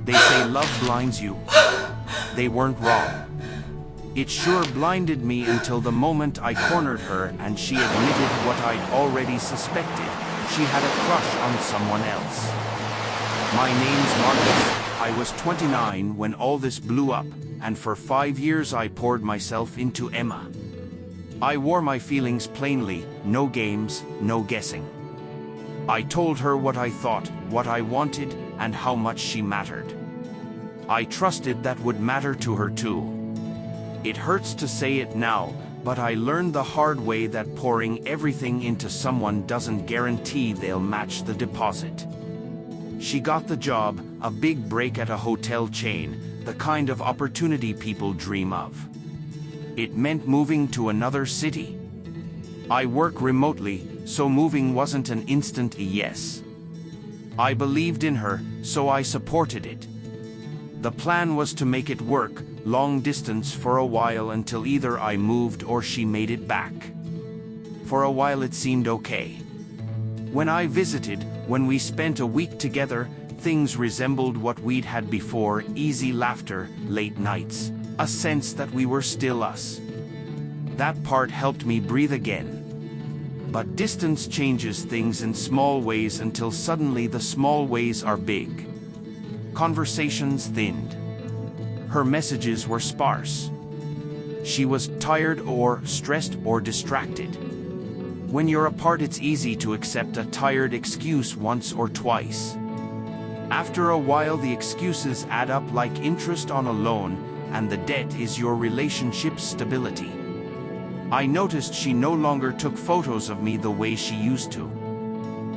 They say love blinds you. They weren't wrong. It sure blinded me until the moment I cornered her and she admitted what I'd already suspected. She had a crush on someone else. My name's Marcus. I was 29 when all this blew up, and for 5 years I poured myself into Emma. I wore my feelings plainly, no games, no guessing. I told her what I thought, what I wanted, and how much she mattered. I trusted that would matter to her too. It hurts to say it now, but I learned the hard way that pouring everything into someone doesn't guarantee they'll match the deposit. She got the job, a big break at a hotel chain, the kind of opportunity people dream of. It meant moving to another city. I work remotely, so moving wasn't an instant yes. I believed in her, so I supported it. The plan was to make it work, long distance for a while until either I moved or she made it back. For a while it seemed okay. When I visited, when we spent a week together, things resembled what we'd had before, easy laughter, late nights, a sense that we were still us. That part helped me breathe again. But distance changes things in small ways until suddenly the small ways are big. Conversations thinned. Her messages were sparse. She was tired or stressed or distracted. When you're apart, it's easy to accept a tired excuse once or twice. After a while, the excuses add up like interest on a loan, and the debt is your relationship's stability. I noticed she no longer took photos of me the way she used to.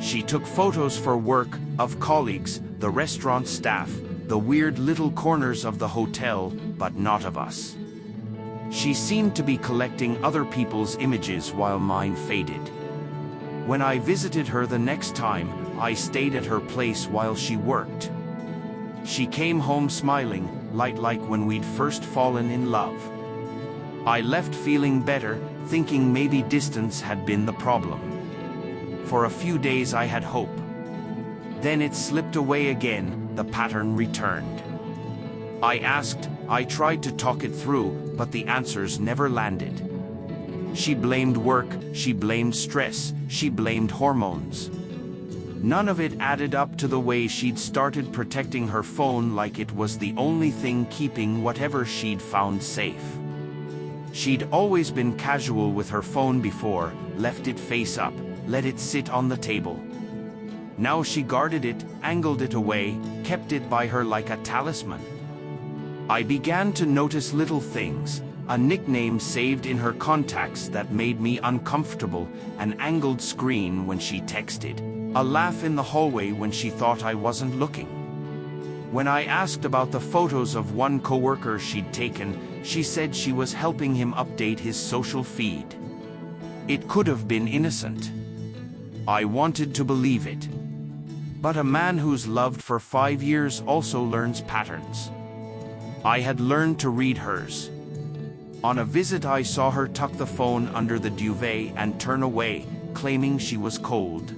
She took photos for work, of colleagues, the restaurant staff, the weird little corners of the hotel, but not of us. She seemed to be collecting other people's images while mine faded. When I visited her the next time, I stayed at her place while she worked. She came home smiling, like when we'd first fallen in love. I left feeling better, thinking maybe distance had been the problem. For a few days I had hope. Then it slipped away again, the pattern returned. I tried to talk it through, but the answers never landed. She blamed work, she blamed stress, she blamed hormones. None of it added up to the way she'd started protecting her phone like it was the only thing keeping whatever she'd found safe. She'd always been casual with her phone before, left it face up, let it sit on the table. Now she guarded it, angled it away, kept it by her like a talisman. I began to notice little things, a nickname saved in her contacts that made me uncomfortable, an angled screen when she texted, a laugh in the hallway when she thought I wasn't looking. When I asked about the photos of one coworker she'd taken, she said she was helping him update his social feed. It could have been innocent. I wanted to believe it. But a man who's loved for 5 years also learns patterns. I had learned to read hers. On a visit, I saw her tuck the phone under the duvet and turn away, claiming she was cold.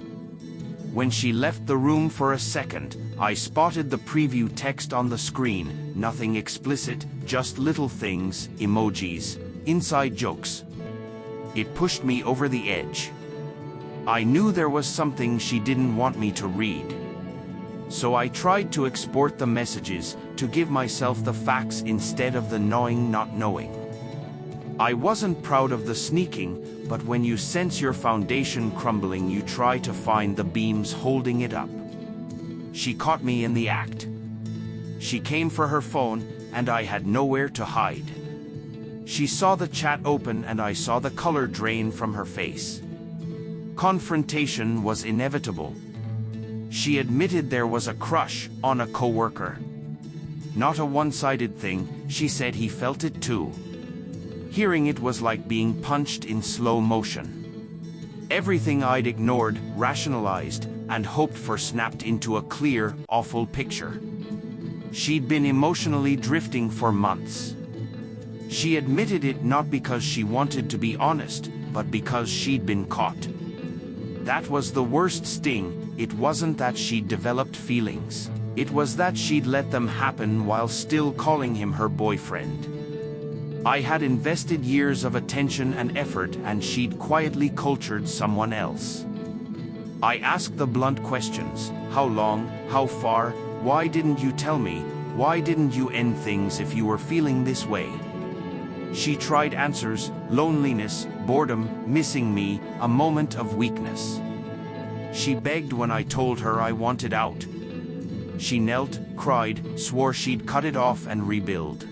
When she left the room for a second, I spotted the preview text on the screen, nothing explicit, just little things, emojis, inside jokes. It pushed me over the edge. I knew there was something she didn't want me to read. So I tried to export the messages, to give myself the facts instead of the gnawing not knowing. I wasn't proud of the sneaking, but when you sense your foundation crumbling, you try to find the beams holding it up. She caught me in the act. She came for her phone, and I had nowhere to hide. She saw the chat open, and I saw the color drain from her face. Confrontation was inevitable. She admitted there was a crush on a coworker. Not a one-sided thing, she said he felt it too. Hearing it was like being punched in slow motion. Everything I'd ignored, rationalized, and hoped for snapped into a clear, awful picture. She'd been emotionally drifting for months. She admitted it not because she wanted to be honest, but because she'd been caught. That was the worst sting. It wasn't that she'd developed feelings. It was that she'd let them happen while still calling him her boyfriend. I had invested years of attention and effort, and she'd quietly cultured someone else. I asked the blunt questions: how long, how far, why didn't you tell me, why didn't you end things if you were feeling this way? She tried answers: loneliness, boredom, missing me, a moment of weakness. She begged when I told her I wanted out. She knelt, cried, swore she'd cut it off and rebuild.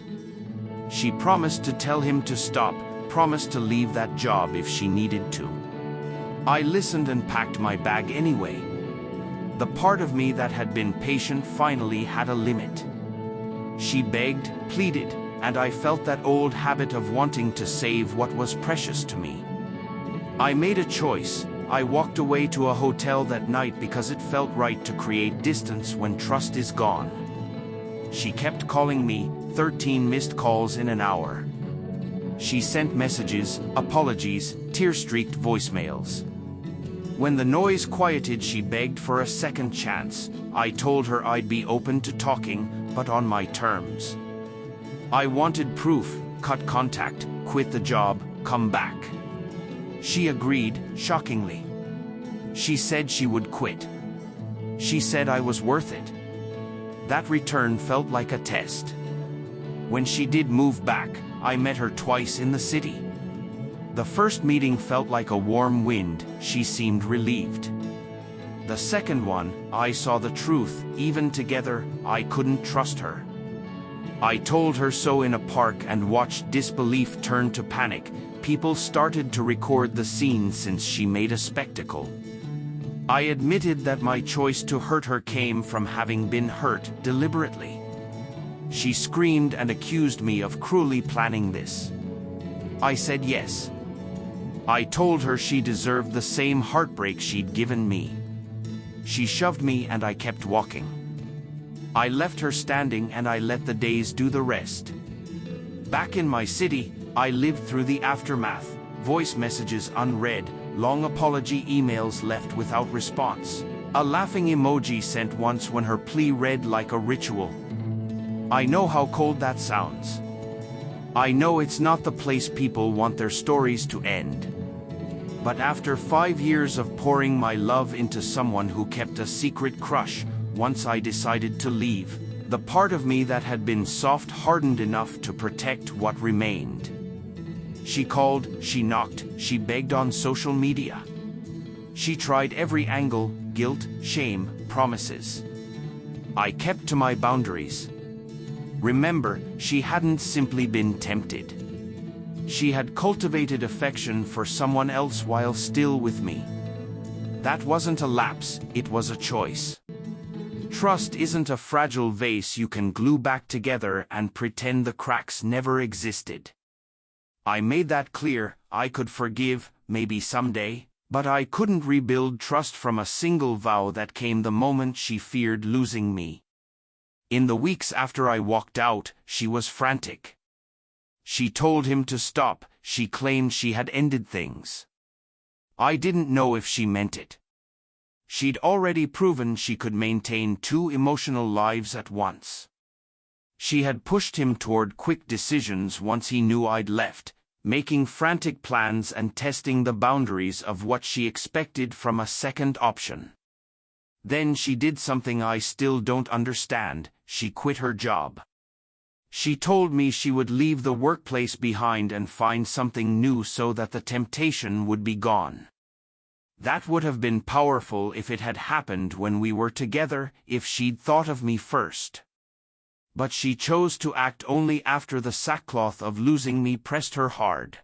She promised to tell him to stop, promised to leave that job if she needed to. I listened and packed my bag anyway. The part of me that had been patient finally had a limit. She begged, pleaded, and I felt that old habit of wanting to save what was precious to me. I made a choice. I walked away to a hotel that night because it felt right to create distance when trust is gone. She kept calling me, 13 missed calls in an hour. She sent messages, apologies, tear-streaked voicemails. When the noise quieted, she begged for a second chance. I told her I'd be open to talking, but on my terms. I wanted proof: cut contact, quit the job, come back. She agreed, shockingly. She said she would quit. She said I was worth it. That return felt like a test. When she did move back, I met her twice in the city. The first meeting felt like a warm wind. She seemed relieved. The second one, I saw the truth. Even together, I couldn't trust her. I told her so in a park and watched disbelief turn to panic. People started to record the scene since she made a spectacle. I admitted that my choice to hurt her came from having been hurt deliberately. She screamed and accused me of cruelly planning this. I said yes. I told her she deserved the same heartbreak she'd given me. She shoved me and I kept walking. I left her standing and I let the days do the rest. Back in my city, I lived through the aftermath: voice messages unread, long apology emails left without response, a laughing emoji sent once when her plea read like a ritual. I know how cold that sounds. I know it's not the place people want their stories to end. But after 5 years of pouring my love into someone who kept a secret crush, once I decided to leave, the part of me that had been soft hardened enough to protect what remained. She called, she knocked, she begged on social media. She tried every angle: guilt, shame, promises. I kept to my boundaries. Remember, she hadn't simply been tempted. She had cultivated affection for someone else while still with me. That wasn't a lapse, it was a choice. Trust isn't a fragile vase you can glue back together and pretend the cracks never existed. I made that clear. I could forgive, maybe someday, but I couldn't rebuild trust from a single vow that came the moment she feared losing me. In the weeks after I walked out, she was frantic. She told him to stop. She claimed she had ended things. I didn't know if she meant it. She'd already proven she could maintain 2 emotional lives at once. She had pushed him toward quick decisions once he knew I'd left, making frantic plans and testing the boundaries of what she expected from a second option. Then she did something I still don't understand: she quit her job. She told me she would leave the workplace behind and find something new so that the temptation would be gone. That would have been powerful if it had happened when we were together, if she'd thought of me first. But she chose to act only after the sackcloth of losing me pressed her hard.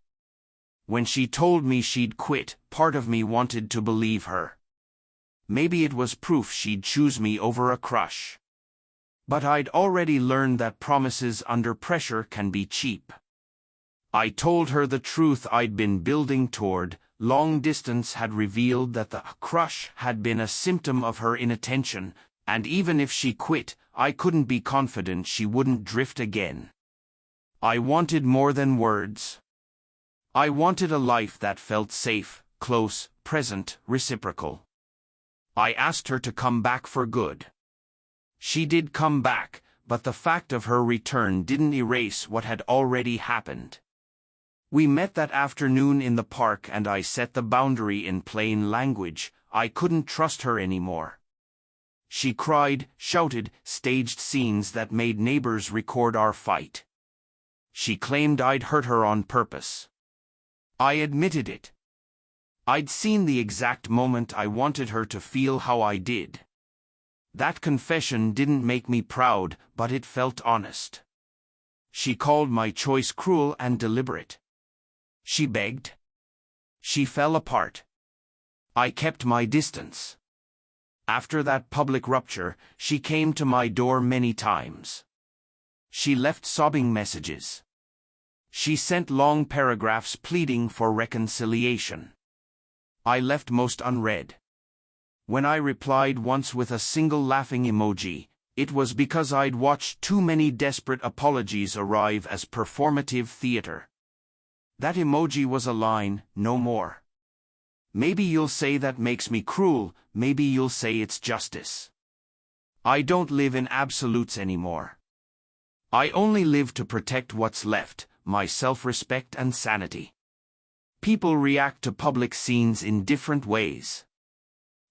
When she told me she'd quit, part of me wanted to believe her. Maybe it was proof she'd choose me over a crush. But I'd already learned that promises under pressure can be cheap. I told her the truth I'd been building toward. Long distance had revealed that the crush had been a symptom of her inattention, and even if she quit, I couldn't be confident she wouldn't drift again. I wanted more than words. I wanted a life that felt safe, close, present, reciprocal. I asked her to come back for good. She did come back, but the fact of her return didn't erase what had already happened. We met that afternoon in the park and I set the boundary in plain language. I couldn't trust her anymore. She cried, shouted, staged scenes that made neighbors record our fight. She claimed I'd hurt her on purpose. I admitted it. I'd seen the exact moment I wanted her to feel how I did. That confession didn't make me proud, but it felt honest. She called my choice cruel and deliberate. She begged. She fell apart. I kept my distance. After that public rupture, she came to my door many times. She left sobbing messages. She sent long paragraphs pleading for reconciliation. I left most unread. When I replied once with a single laughing emoji, it was because I'd watched too many desperate apologies arrive as performative theater. That emoji was a line, no more. Maybe you'll say that makes me cruel, maybe you'll say it's justice. I don't live in absolutes anymore. I only live to protect what's left, my self-respect and sanity. People react to public scenes in different ways.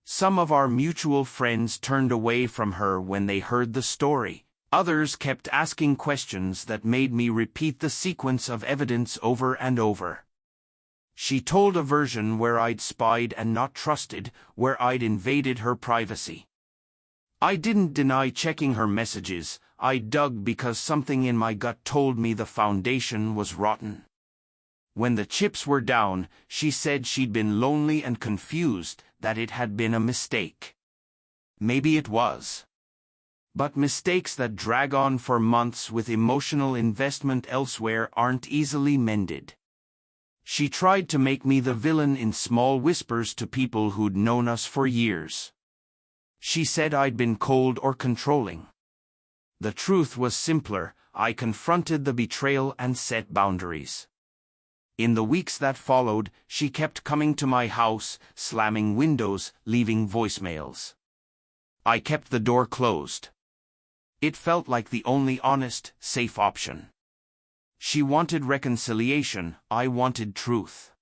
Some of our mutual friends turned away from her when they heard the story. Others kept asking questions that made me repeat the sequence of evidence over and over. She told a version where I'd spied and not trusted, where I'd invaded her privacy. I didn't deny checking her messages. I dug because something in my gut told me the foundation was rotten. When the chips were down, she said she'd been lonely and confused, that it had been a mistake. Maybe it was. But mistakes that drag on for months with emotional investment elsewhere aren't easily mended. She tried to make me the villain in small whispers to people who'd known us for years. She said I'd been cold or controlling. The truth was simpler. I confronted the betrayal and set boundaries. In the weeks that followed, she kept coming to my house, slamming windows, leaving voicemails. I kept the door closed. It felt like the only honest, safe option. She wanted reconciliation, I wanted truth.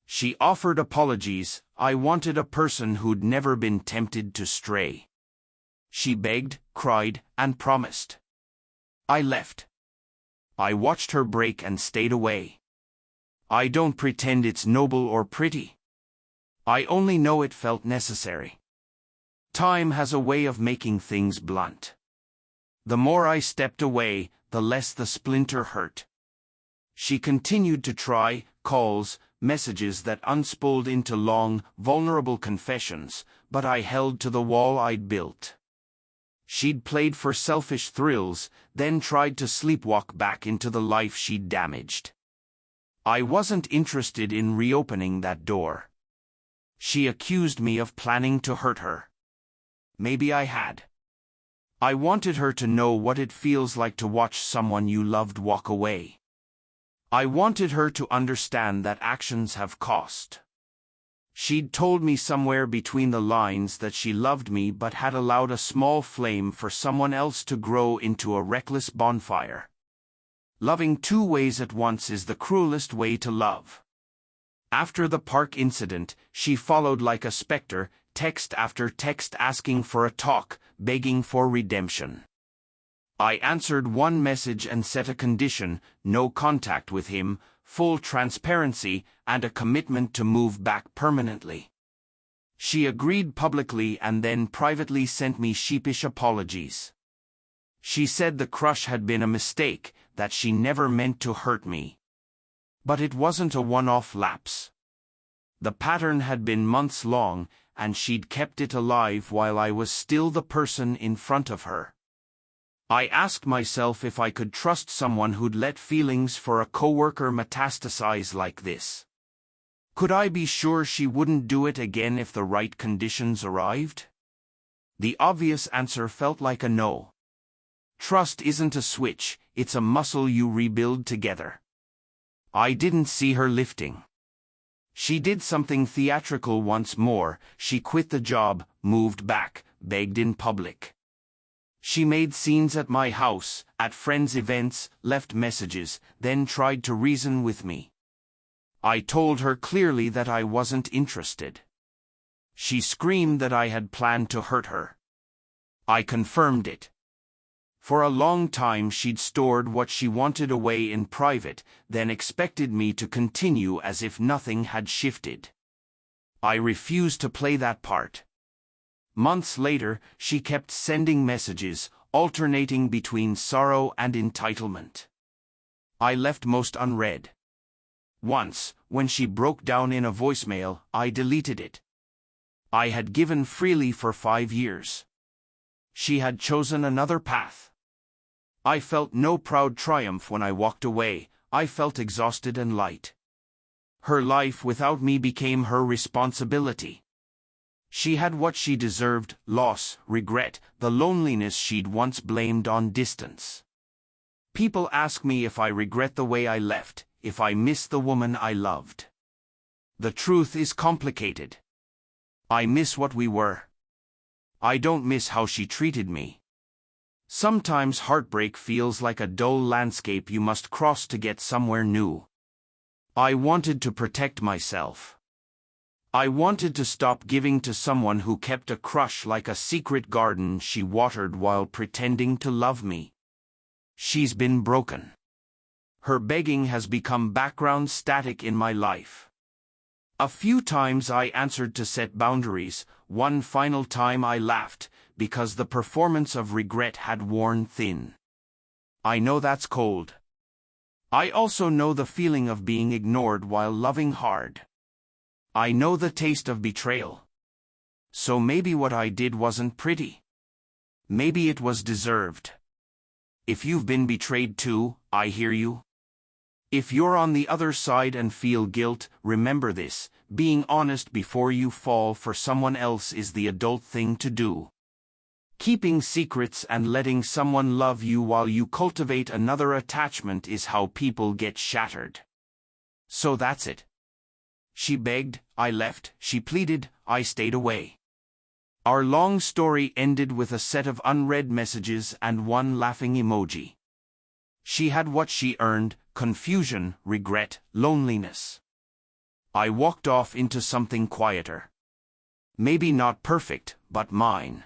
She offered apologies, I wanted a person who'd never been tempted to stray. She begged, cried, and promised. I left. I watched her break and stayed away. I don't pretend it's noble or pretty. I only know it felt necessary. Time has a way of making things blunt. The more I stepped away, the less the splinter hurt. She continued to try, calls, messages that unspooled into long, vulnerable confessions, but I held to the wall I'd built. She'd played for selfish thrills, then tried to sleepwalk back into the life she'd damaged. I wasn't interested in reopening that door. She accused me of planning to hurt her. Maybe I had. I wanted her to know what it feels like to watch someone you loved walk away. I wanted her to understand that actions have cost. She'd told me somewhere between the lines that she loved me but had allowed a small flame for someone else to grow into a reckless bonfire. Loving two ways at once is the cruelest way to love. After the park incident, she followed like a specter, text after text asking for a talk, begging for redemption. I answered one message and set a condition: no contact with him, full transparency, and a commitment to move back permanently. She agreed publicly and then privately sent me sheepish apologies. She said the crush had been a mistake, that she never meant to hurt me. But it wasn't a one-off lapse. The pattern had been months long, and she'd kept it alive while I was still the person in front of her. I asked myself if I could trust someone who'd let feelings for a coworker metastasize like this. Could I be sure she wouldn't do it again if the right conditions arrived? The obvious answer felt like a no. Trust isn't a switch, it's a muscle you rebuild together. I didn't see her lifting. She did something theatrical once more. She quit the job, moved back, begged in public. She made scenes at my house, at friends' events, left messages, then tried to reason with me. I told her clearly that I wasn't interested. She screamed that I had planned to hurt her. I confirmed it. For a long time she'd stored what she wanted away in private, then expected me to continue as if nothing had shifted. I refused to play that part. Months later, she kept sending messages, alternating between sorrow and entitlement. I left most unread. Once, when she broke down in a voicemail, I deleted it. I had given freely for 5 years. She had chosen another path. I felt no proud triumph when I walked away. I felt exhausted and light. Her life without me became her responsibility. She had what she deserved: loss, regret, the loneliness she'd once blamed on distance. People ask me if I regret the way I left, if I miss the woman I loved. The truth is complicated. I miss what we were. I don't miss how she treated me. Sometimes heartbreak feels like a dull landscape you must cross to get somewhere new. I wanted to protect myself. I wanted to stop giving to someone who kept a crush like a secret garden she watered while pretending to love me. She's been broken. Her begging has become background static in my life. A few times I answered to set boundaries. One final time I laughed, because the performance of regret had worn thin. I know that's cold. I also know the feeling of being ignored while loving hard. I know the taste of betrayal. So maybe what I did wasn't pretty. Maybe it was deserved. If you've been betrayed too, I hear you. If you're on the other side and feel guilt, remember this: being honest before you fall for someone else is the adult thing to do. Keeping secrets and letting someone love you while you cultivate another attachment is how people get shattered. So that's it. She begged, I left. She pleaded, I stayed away. Our long story ended with a set of unread messages and one laughing emoji. She had what she earned: confusion, regret, loneliness. I walked off into something quieter. Maybe not perfect, but mine.